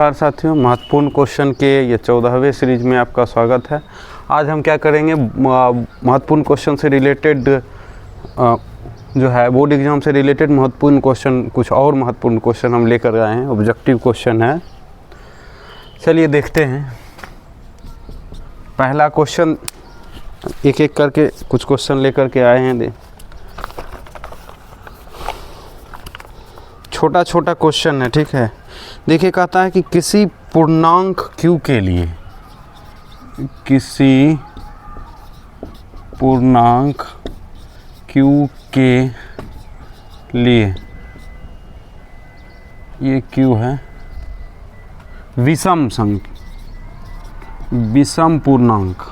नमस्कार साथियों, महत्वपूर्ण क्वेश्चन के ये 14वें सीरीज में आपका स्वागत है। आज हम क्या करेंगे, महत्वपूर्ण क्वेश्चन से रिलेटेड जो है बोर्ड एग्जाम से रिलेटेड महत्वपूर्ण क्वेश्चन, कुछ और महत्वपूर्ण क्वेश्चन हम लेकर आए हैं। ऑब्जेक्टिव क्वेश्चन है, चलिए देखते हैं। पहला क्वेश्चन एक एक करके कुछ क्वेश्चन लेकर के आए हैं। छोटा छोटा क्वेश्चन है, ठीक है। देखिए, कहता है कि किसी पूर्णांक q के लिए, किसी पूर्णांक q के लिए, ये q है, विषम पूर्णांक।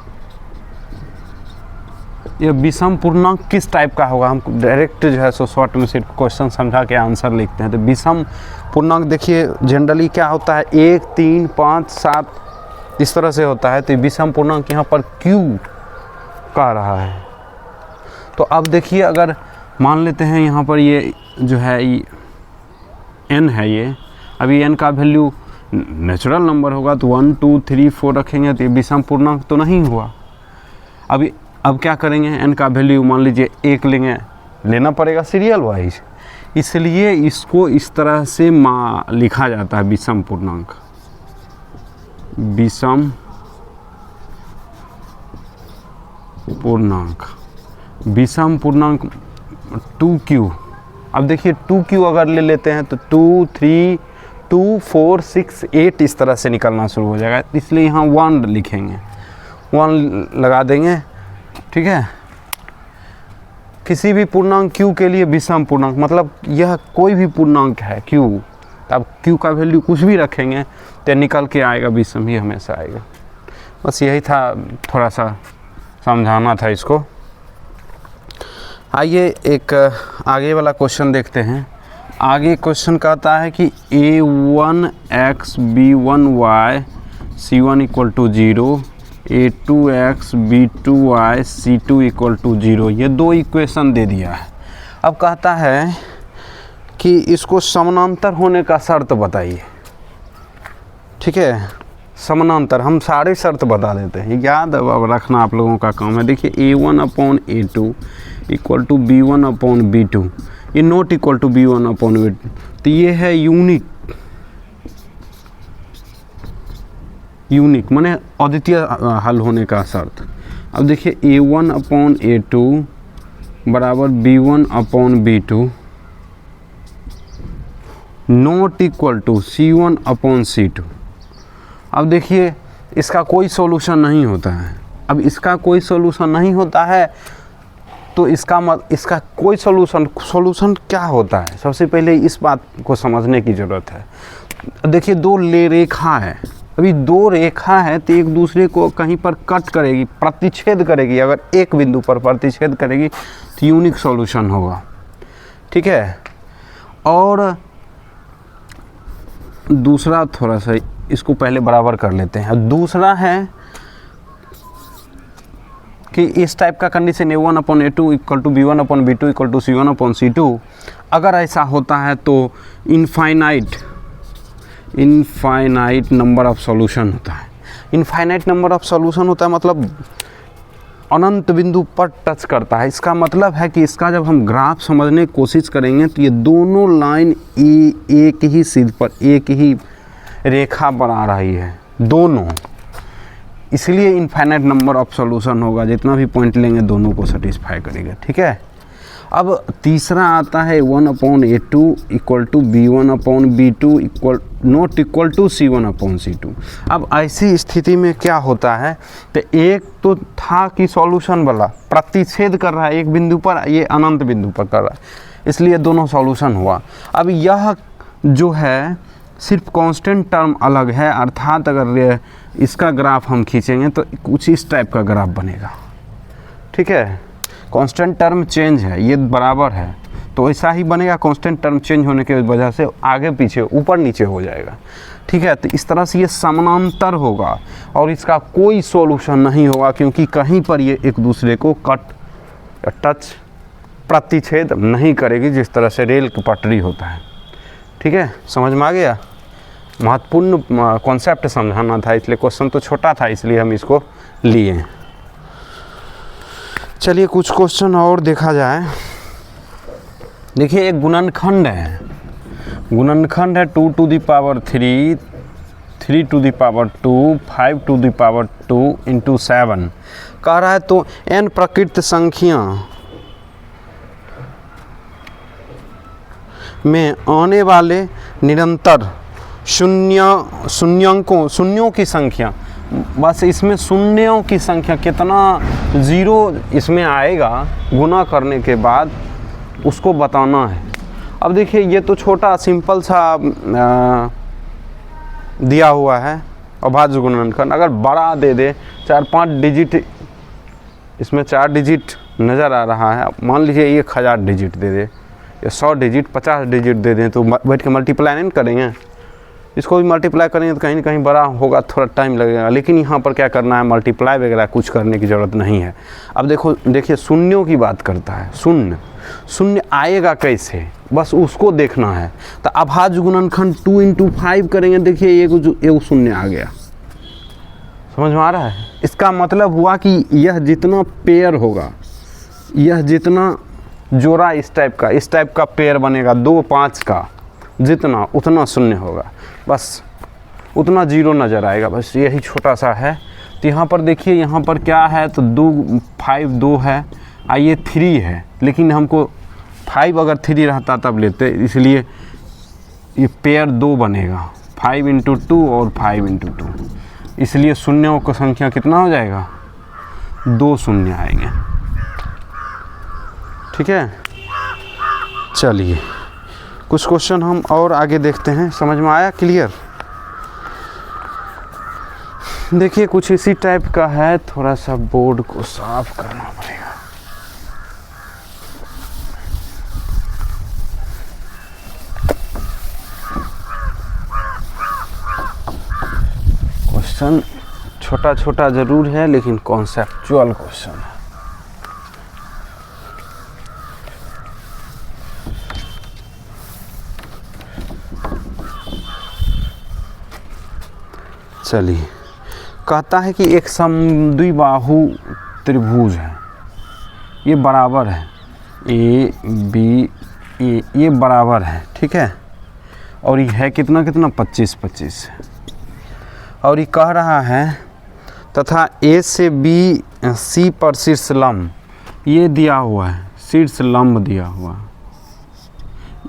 ये विषम पूर्णांक किस टाइप का होगा, हम डायरेक्ट जो है सो शॉर्ट में सिर्फ क्वेश्चन समझा के आंसर लिखते हैं। तो विषम पूर्णांक देखिए जनरली क्या होता है, 1, 3, 5, 7 इस तरह से होता है। तो विषम पूर्णांक यहाँ पर क्यू का रहा है। तो अब देखिए, अगर मान लेते हैं यहाँ पर ये जो है n है, ये अभी n का वैल्यू नेचुरल नंबर होगा तो 1, 2, 3, 4 रखेंगे तो ये विषम पूर्णांक तो नहीं हुआ। अब क्या करेंगे, n का वैल्यू मान लीजिए 1 लेना पड़ेगा सीरियल वाइज, इसलिए इसको इस तरह से लिखा जाता है विषम पूर्णांक। विषम पूर्णांक 2q। अब देखिए 2q अगर ले लेते हैं तो 2, 3, 2, 4, 6, 8 इस तरह से निकलना शुरू हो जाएगा, इसलिए यहाँ 1 लिखेंगे, 1 लगा देंगे, ठीक है। किसी भी पूर्णांक q के लिए विषम पूर्णांक मतलब यह कोई भी पूर्णांक है q, अब q का वैल्यू कुछ भी रखेंगे तो निकल के आएगा, विषम ही हमेशा आएगा। बस यही था, थोड़ा सा समझाना था इसको। आइए एक आगे वाला क्वेश्चन देखते हैं। आगे क्वेश्चन कहता है कि a1x b1y c1 equal to 0, a2x b2y c2 equal to 0, ये दो इक्वेशन दे दिया है। अब कहता है कि इसको समानांतर होने का शर्त बताइए, ठीक है। समानांतर हम सारे शर्त बता देते हैं, याद अब रखना आप लोगों का काम है। देखिए a1/a2 इक्वल टू b1/b2, ये नॉट इक्वल टू b1/b2, तो ये है यूनिक माने अद्वितीय हल होने का शर्त। अब देखिए a1/a2 बराबर b1/b2 not equal to c1/c2। अब देखिए इसका कोई सॉल्यूशन नहीं होता है। अब इसका कोई सॉल्यूशन नहीं होता है तो इसका कोई सॉल्यूशन क्या होता है, सबसे पहले इस बात को समझने की ज़रूरत है। देखिए दो रेखा है, अभी दो रेखा है तो एक दूसरे को कहीं पर कट करेगी, प्रतिच्छेद करेगी। अगर एक बिंदु पर प्रतिच्छेद करेगी तो यूनिक सॉल्यूशन होगा, ठीक है। और दूसरा, थोड़ा सा इसको पहले बराबर कर लेते हैं। दूसरा है कि इस टाइप का condition a1/a2 equal to b1/b2 equal to c1/c2 अगर ऐसा होता है तो इनफाइनाइट नंबर ऑफ सॉल्यूशन होता है। इनफाइनाइट नंबर ऑफ सॉल्यूशन होता है मतलब अनंत बिंदु पर टच करता है। इसका मतलब है कि इसका जब हम ग्राफ समझने की कोशिश करेंगे तो ये दोनों लाइन एक ही सिर पर एक ही रेखा बना रही है दोनों, इसलिए इनफाइनाइट नंबर ऑफ सॉल्यूशन होगा। जितना भी पॉइंट लेंगे दोनों को सेटिस्फाई करेगा, ठीक है। अब तीसरा आता है 1/a2 equal to b1/b2 equal not equal to c1/c2। अब ऐसी स्थिति में क्या होता है, तो एक तो था कि सॉल्यूशन वाला प्रतिच्छेद कर रहा है एक बिंदु पर, ये अनंत बिंदु पर कर रहा है, इसलिए दोनों सॉल्यूशन हुआ। अब यह जो है सिर्फ कांस्टेंट टर्म अलग है, अर्थात अगर इसका ग्राफ हम खींचेंगे तो कुछ इस टाइप का ग्राफ बनेगा, ठीक है। कांस्टेंट टर्म चेंज है, ये बराबर है तो ऐसा ही बनेगा। कांस्टेंट टर्म चेंज होने की वजह से आगे पीछे ऊपर नीचे हो जाएगा, ठीक है। तो इस तरह से ये समानांतर होगा और इसका कोई सॉल्यूशन नहीं होगा, क्योंकि कहीं पर ये एक दूसरे को कट या टच प्रतिच्छेद नहीं करेगी, जिस तरह से रेल की पटरी होता है, ठीक है। समझ में आ गया। महत्वपूर्ण कॉन्सेप्ट समझाना था, इसलिए क्वेश्चन तो छोटा था, इसलिए हम इसको लिए। चलिए कुछ क्वेश्चन और देखा जाए। देखिए एक गुणनखंड है, गुणनखंड है 2 to the power 3, 3 to the power 2, 5 to the power 2 into 7 कह रहा है। तो n प्रकृत संख्या में आने वाले निरंतर शून्यों की संख्या, बस इसमें शून्यों की संख्या कितना ज़ीरो इसमें आएगा गुना करने के बाद उसको बताना है। अब देखिए ये तो छोटा सिंपल सा दिया हुआ है अभाज्य गुणनखंड। अगर बड़ा दे दे 4-5 डिजिट, इसमें 4 डिजिट नज़र आ रहा है, मान लीजिए 1000 डिजिट दे दे या 100 डिजिट 50 डिजिट दे दें, तो बैठ के मल्टीप्लाई नहीं करेंगे, इसको भी मल्टीप्लाई करेंगे तो कहीं ना कहीं बड़ा होगा, थोड़ा टाइम लगेगा। लेकिन यहाँ पर क्या करना है, मल्टीप्लाई वगैरह कुछ करने की ज़रूरत नहीं है। अब देखिए शून्यों की बात करता है, शून्य आएगा कैसे, बस उसको देखना है। तो अभाज्य गुणनखंड 2 into 5 करेंगे, देखिए एक शून्य आ गया, समझ में आ रहा है। इसका मतलब हुआ कि यह जितना पेयर होगा, यह जितना जोड़ा इस टाइप का पेयर बनेगा 2-5 का, जितना उतना शून्य होगा, बस उतना जीरो नज़र आएगा, बस यही छोटा सा है। तो यहाँ पर देखिए, यहाँ पर क्या है, तो 2 है, ये 3 है, लेकिन हमको 5 अगर 3 रहता तब लेते, इसलिए ये पेयर 2 बनेगा, 5 into 2 और 5 into 2, इसलिए शून्यों की संख्या कितना हो जाएगा, 2 शून्य आएंगे। ठीक है, चलिए कुछ क्वेश्चन हम और आगे देखते हैं। समझ में आया, क्लियर? देखिए कुछ इसी टाइप का है, थोड़ा सा बोर्ड को साफ करना पड़ेगा। क्वेश्चन छोटा छोटा जरूर है, लेकिन कॉन्सेप्चुअल क्वेश्चन है। चलिए, कहता है कि एक समद्विबाहु त्रिभुज है, ये बराबर है ए बी ए, ये बराबर है, ठीक है, और ये है कितना 25 है। और ये कह रहा है तथा ए से बी सी पर शीर्ष लंब, ये दिया हुआ है, शीर्ष लंब दिया हुआ,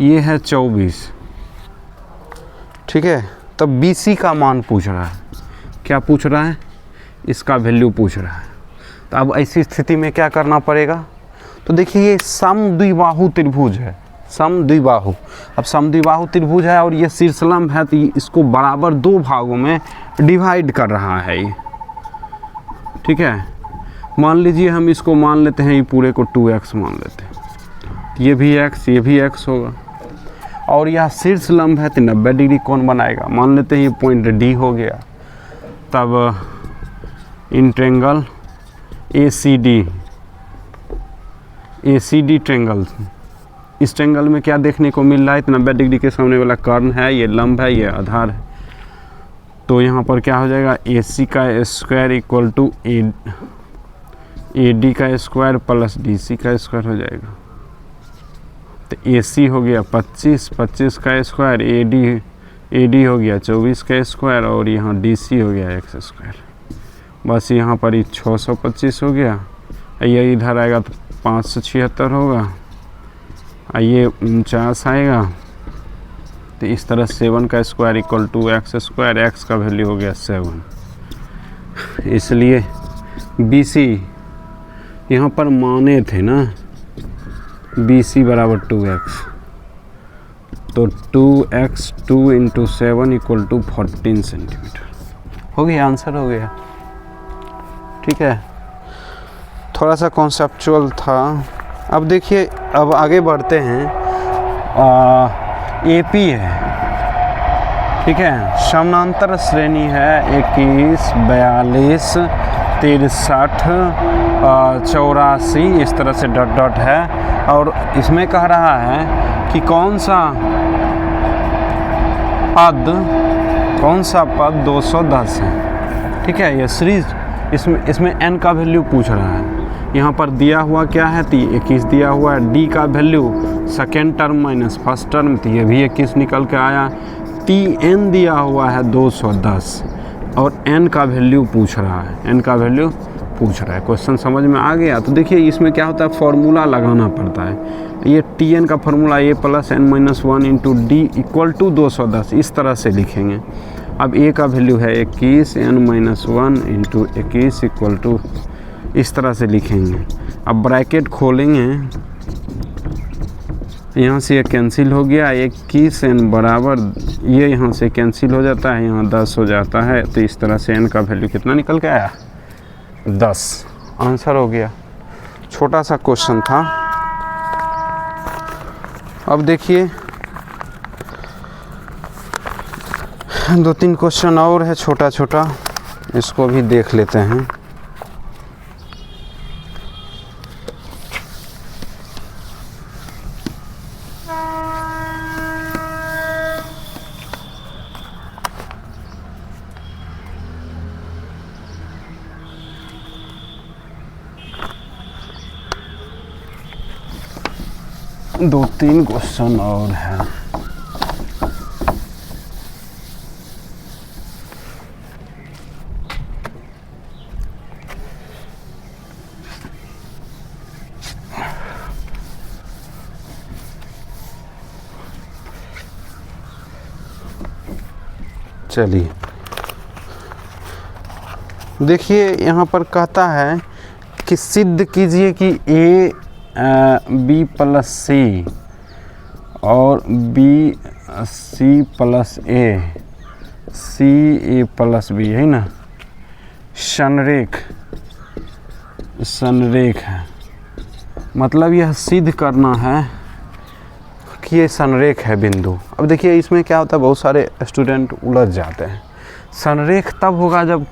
ये है 24, ठीक है। तब बी सी का मान पूछ रहा है, क्या पूछ रहा है, इसका वैल्यू पूछ रहा है। तो अब ऐसी स्थिति में क्या करना पड़ेगा, तो देखिए ये समद्विबाहु त्रिभुज है, समद्विबाहु। अब समद्विबाहु त्रिभुज है और ये शीर्षलंब है, तो इसको बराबर 2 भागों में डिवाइड कर रहा है ये, ठीक है। मान लीजिए हम इसको मान लेते हैं, ये पूरे को 2x मान लेते हैं, ये भी x ये भी x होगा, और यह शीर्ष लंब है तो 90 डिग्री कोण बनाएगा। मान लेते हैं ये पॉइंट D हो गया, तब इन ट्रेंगल ACD ट्रेंगल, इस ट्रेंगल में क्या देखने को मिल रहा है, 90 डिग्री के सामने वाला कर्ण है, ये लंब है, ये आधार है। तो यहाँ पर क्या हो जाएगा, AC का स्क्वायर इक्वल टू AD का स्क्वायर प्लस DC का स्क्वायर हो जाएगा। तो AC हो गया 25 का स्क्वायर, AD हो गया 24 का स्क्वायर, और यहाँ DC हो गया x स्क्वायर। बस यहाँ पर ही 625 हो गया, ये इधर आएगा तो 576 होगा, ये 49 आएगा। तो इस तरह 7 का square equal to x square, x का वैल्यू हो गया 7। इसलिए BC यहाँ पर माने थे ना, BC बराबर 2x, तो 2x 2 into 7 equal to 14 centimetre हो गया, आंसर हो गया, ठीक है। थोड़ा सा कॉन्सेप्चुअल था। अब देखिए, अब आगे बढ़ते हैं। AP है, ठीक है, समानांतर श्रेणी है 21, 42, 63, 84, इस तरह से डॉट डॉट है। और इसमें कह रहा है कि कौन सा पद कौन सा पद 210 है, ठीक है। ये सीरीज इसमें n का वैल्यू पूछ रहा है। यहाँ पर दिया हुआ क्या है, तो 21 दिया हुआ है। d का value second term minus first term, तो ये भी 21 निकल के आया। n दिया हुआ है 210 और n का वैल्यू पूछ रहा है, n का वैल्यू पूछ रहा है। क्वेश्चन समझ में आ गया। तो देखिए इसमें क्या होता है, फॉर्मूला लगाना पड़ता है। ये tn का formula a plus n minus 1 into d equal to 210, इस तरह से लिखेंगे। अब a का वैल्यू है 21, n minus 1 into 21 equal to, इस तरह से लिखेंगे। अब ब्रैकेट खोलेंगे, यहाँ से ये कैंसिल हो गया, 21 n बराबर, ये यहाँ से कैंसिल हो जाता है, यहाँ 10 हो जाता है। तो इस तरह से n का वैल्यू कितना निकल के आया, 10। आंसर हो गया। छोटा सा क्वेश्चन था। अब देखिए 2-3 क्वेश्चन और है छोटा छोटा, इसको भी देख लेते हैं। दो तीन क्वेश्चन और है। चलिए देखिए, यहाँ पर कहता है कि सिद्ध कीजिए कि a b प्लस सी और b c plus a c a plus b है ना, संरेख है। मतलब यह सिद्ध करना है कि ये संरेख है बिंदु। अब देखिए इसमें क्या होता है, बहुत सारे स्टूडेंट उलझ जाते हैं। संरेख तब होगा जब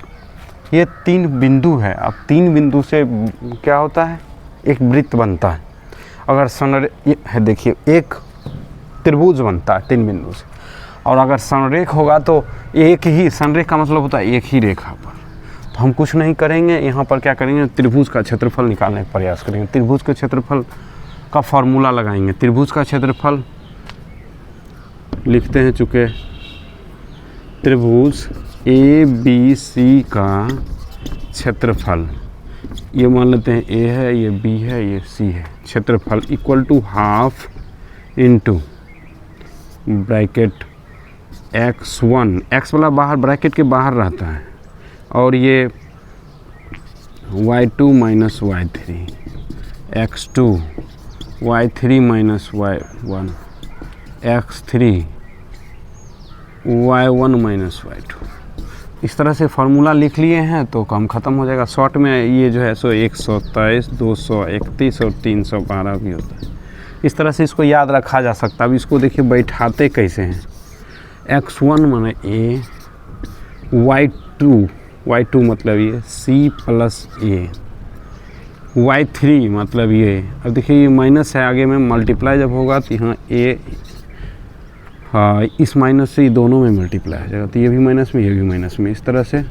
ये 3 बिंदु है। अब 3 बिंदु से क्या होता है, एक वृत्त बनता है। अगर संरेख है, देखिए एक त्रिभुज बनता है 3 बिंदु से। और अगर संरेख होगा तो एक ही, संरेख का मतलब होता है एक ही रेखा पर। तो हम कुछ नहीं करेंगे, यहाँ पर क्या करेंगे, त्रिभुज का क्षेत्रफल निकालने का प्रयास करेंगे। त्रिभुज के क्षेत्रफल का फॉर्मूला लगाएंगे। त्रिभुज का क्षेत्रफल लिखते हैं, चूँकि त्रिभुज ए बी सी का क्षेत्रफल, ये मान लेते हैं ए है, ये बी है, ये सी है। क्षेत्रफल equal to half into bracket x1, x वाला बाहर ब्रैकेट के बाहर रहता है, और ये y2 minus y3, x2 y3 minus y1, x3 y1 minus y2। इस तरह से फार्मूला लिख लिए हैं तो काम ख़त्म हो जाएगा। शॉर्ट में ये जो है सो 123, 231 और 312 भी होता है। इस तरह से इसको याद रखा जा सकता है। अब इसको देखिए बैठाते कैसे हैं, x1 माने a, y2 मतलब ये c प्लस a, y3 मतलब ये। अब देखिए ये माइनस है, आगे में मल्टीप्लाई जब होगा तो यहाँ a, हाँ इस माइनस से ये दोनों में मल्टीप्लाई हो जाएगा, तो ये भी माइनस में, ये भी माइनस में, इस तरह से।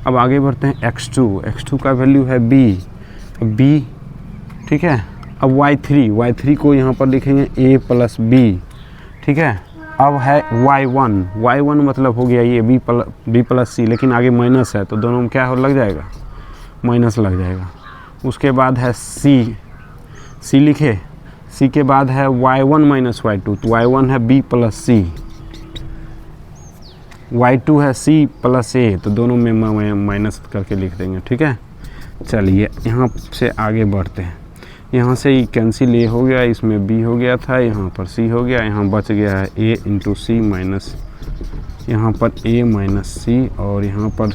अब आगे बढ़ते हैं, x2 का वैल्यू है b, ठीक है। अब y3 को यहाँ पर लिखेंगे a प्लस b, ठीक है। अब है y1 मतलब हो गया ये b प्लस सी, लेकिन आगे माइनस है तो दोनों में क्या हो लग जाएगा, माइनस लग जाएगा। उसके बाद है c लिखे, c के बाद है y1 माइनस y2, तो y1 है b प्लस c, y2 है c प्लस a, तो दोनों में माइनस करके लिख देंगे, ठीक है। चलिए यहाँ से आगे बढ़ते हैं। यहाँ से ही कैंसिल a हो गया, इसमें b हो गया था, यहाँ पर c हो गया, यहाँ बच गया है a इंटू सी माइनस, यहाँ पर a माइनस सी और यहाँ पर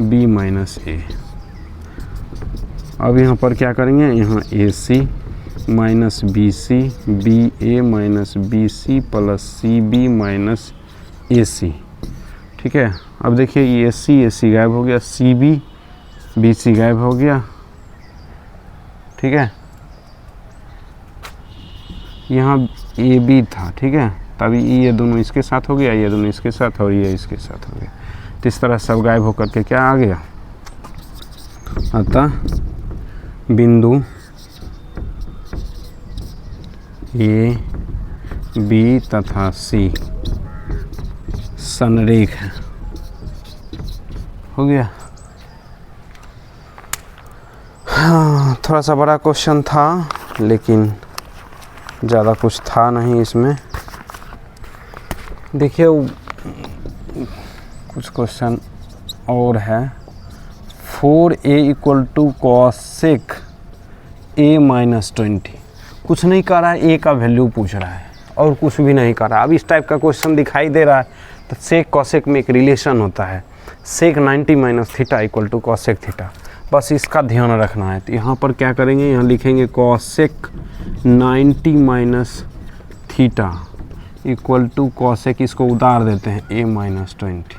b माइनस a। अब यहाँ पर क्या करेंगे, यहाँ AC minus BC, BA minus BC plus CB minus AC, ठीक है। अब देखिए ये AC गायब हो गया, CB BC गायब हो गया, ठीक है। यहाँ AB था, ठीक है, तभी ये दोनों इसके साथ हो गया, ये दोनों इसके साथ और ये इसके साथ हो गया। तो इस तरह सब गायब होकर के क्या आ गया, अतः बिंदु ए बी तथा सी संरेख है। हो गया। हाँ, थोड़ा सा बड़ा क्वेश्चन था लेकिन ज़्यादा कुछ था नहीं इसमें। देखिए कुछ क्वेश्चन और है। 4a equal to cosec a minus 20, कुछ नहीं कर रहा है, a का वैल्यू पूछ रहा है और कुछ भी नहीं कर रहा। अब इस टाइप का क्वेश्चन दिखाई दे रहा है तो सेक कॉसेक में एक रिलेशन होता है, sec 90 minus theta equal to cosec theta, बस इसका ध्यान रखना है। तो यहाँ पर क्या करेंगे, यहाँ लिखेंगे cosec 90 minus theta equal to cosec, इसको उतार देते हैं a माइनस 20।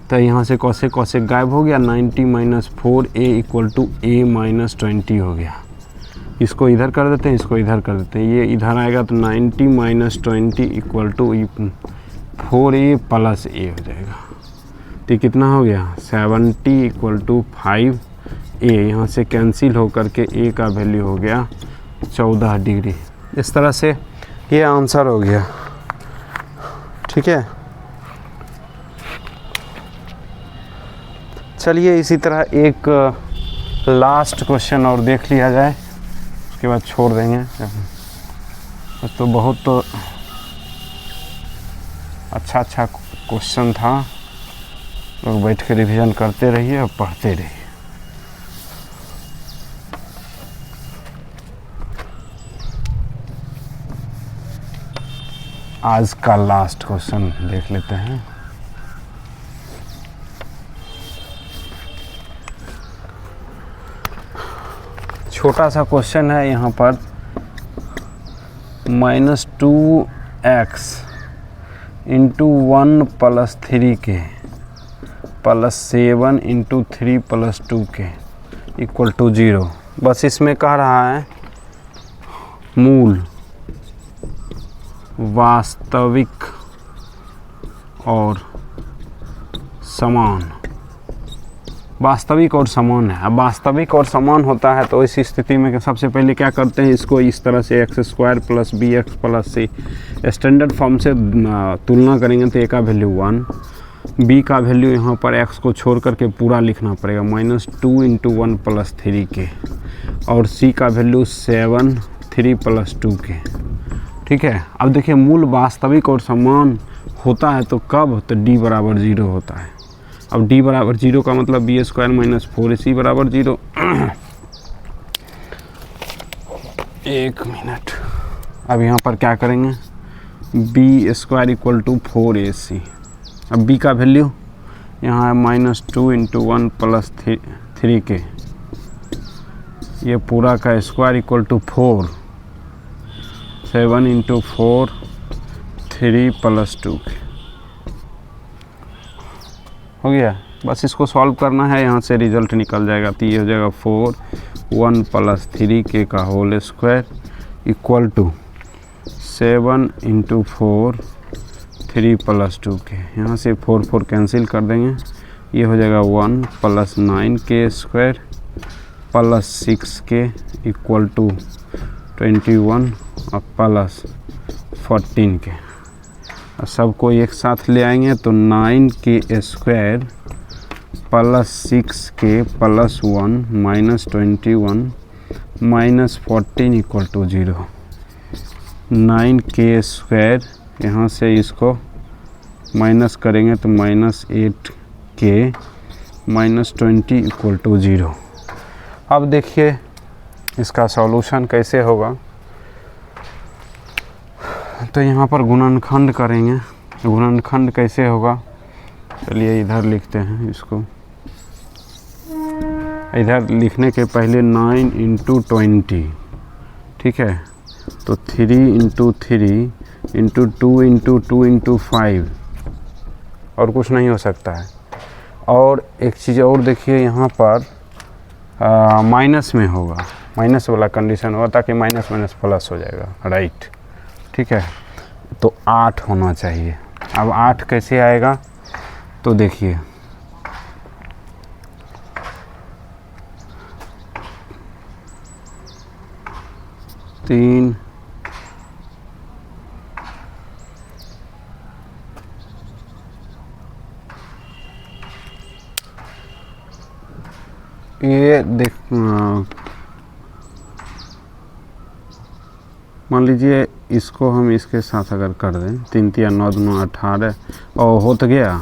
तो यहाँ से कॉसेक कॉसेक गायब हो गया, 90 minus 4a equal to a minus 20 हो गया। इसको इधर कर देते हैं, इसको इधर कर देते हैं, ये इधर आएगा तो 90 minus 20 equal to 4a plus a हो जाएगा। तो कितना हो गया 70 इक्वल टू 5a, यहाँ से कैंसिल होकर के a का वैल्यू हो गया 14 डिग्री। इस तरह से ये आंसर हो गया। ठीक है, चलिए इसी तरह एक लास्ट क्वेश्चन और देख लिया जाए, उसके बाद छोड़ देंगे। तो बहुत अच्छा क्वेश्चन था, लोग बैठ के रिवीजन करते रहिए और पढ़ते रहिए। आज का लास्ट क्वेश्चन देख लेते हैं। छोटा सा क्वेश्चन है यहाँ पर, -2x into 1 plus 3k plus 7 into 3 plus 2k equal to 0। बस इसमें कह रहा है मूल वास्तविक और समान, वास्तविक और समान है। अब वास्तविक और समान होता है तो इस स्थिति में सबसे पहले क्या करते हैं, इसको इस तरह से x² plus bx plus c standard form से तुलना करेंगे तो a का वैल्यू 1, b का वैल्यू यहाँ पर x को छोड़ करके पूरा लिखना पड़ेगा -2 इंटू 1 प्लस 3k और c का वैल्यू 7 3 प्लस 2k। ठीक है, अब देखिए मूल वास्तविक और समान होता है तो कब, तो d बराबर 0 होता है। अब d बराबर 0 का मतलब b² माइनस 4ac बराबर 0। एक मिनट, अब यहाँ पर क्या करेंगे, b² इक्वल टू 4ac। अब b का वैल्यू यहाँ है -2 इंटू 1 प्लस 3k, ये पूरा का square equal to 4, 7 into 4 3 plus 2k हो गया। बस इसको सॉल्व करना है, यहाँ से रिजल्ट निकल जाएगा। तो ये हो जाएगा 4 1 प्लस 3k का whole square equal to 7 into 4 3 plus 2k। यहाँ से 4 कैंसिल कर देंगे, ये हो जाएगा 1 plus 9k square plus 6k equal to 21 और प्लस 14k। और सबको एक साथ ले आएंगे तो 9k square plus 6k plus 1 minus 21 minus 14 equal to 0। 9k square यहाँ से इसको माइनस करेंगे तो -8k माइनस 20 इक्वल टू 0। अब देखिए इसका सॉल्यूशन कैसे होगा। तो यहाँ पर गुणनखंड करेंगे, गुणनखंड कैसे होगा, चलिए इधर लिखते हैं इसको। इधर लिखने के पहले 9 इंटू 20, ठीक है, तो 3 इंटू 3 इंटू 2 इंटू 2 इंटू 5, और कुछ नहीं हो सकता है। और एक चीज़ और देखिए, यहाँ पर माइनस में होगा, माइनस वाला कंडीशन होगा ताकि माइनस माइनस प्लस हो जाएगा, राइट। ठीक है, तो 8 होना चाहिए। अब 8 कैसे आएगा तो देखिए, तीन, ये देख मान लीजिए इसको हम इसके साथ अगर कर दें, 3 3 9 2 18 और हो तो गया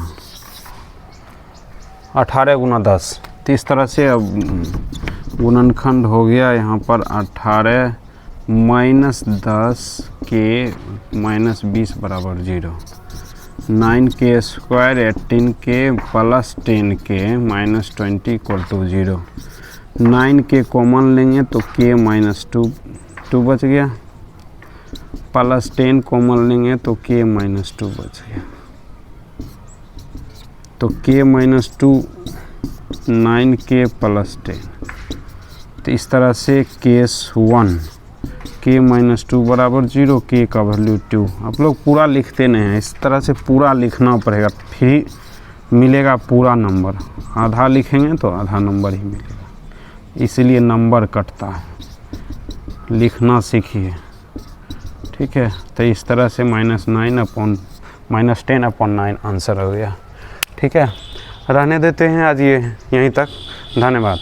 18 गुना 10, तो इस तरह से अब गुणनखंड हो गया यहाँ पर 18 माइनस 10 के माइनस 20 बराबर 0, 9 स्क्वायर 18 के प्लस 10 के माइनस 20 इक्वल टू 0। 9 के कॉमन लेंगे तो के माइनस 2 बच गया, प्लस 10 कॉमन लेंगे तो के माइनस 2 बच गया। तो के माइनस 2 9 के प्लस 10, तो इस तरह से केस 1 के माइनस 2 बराबर 0, के का वैल्यू 2। आप लोग पूरा लिखते नहीं हैं, इस तरह से पूरा लिखना पड़ेगा, फिर मिलेगा पूरा नंबर। आधा लिखेंगे तो आधा नंबर ही मिलेगा, इसलिए नंबर कटता है। लिखना सीखिए, ठीक है। तो इस तरह से -10/9 आंसर हो गया, ठीक है। रहने देते हैं आज ये यहीं तक। धन्यवाद।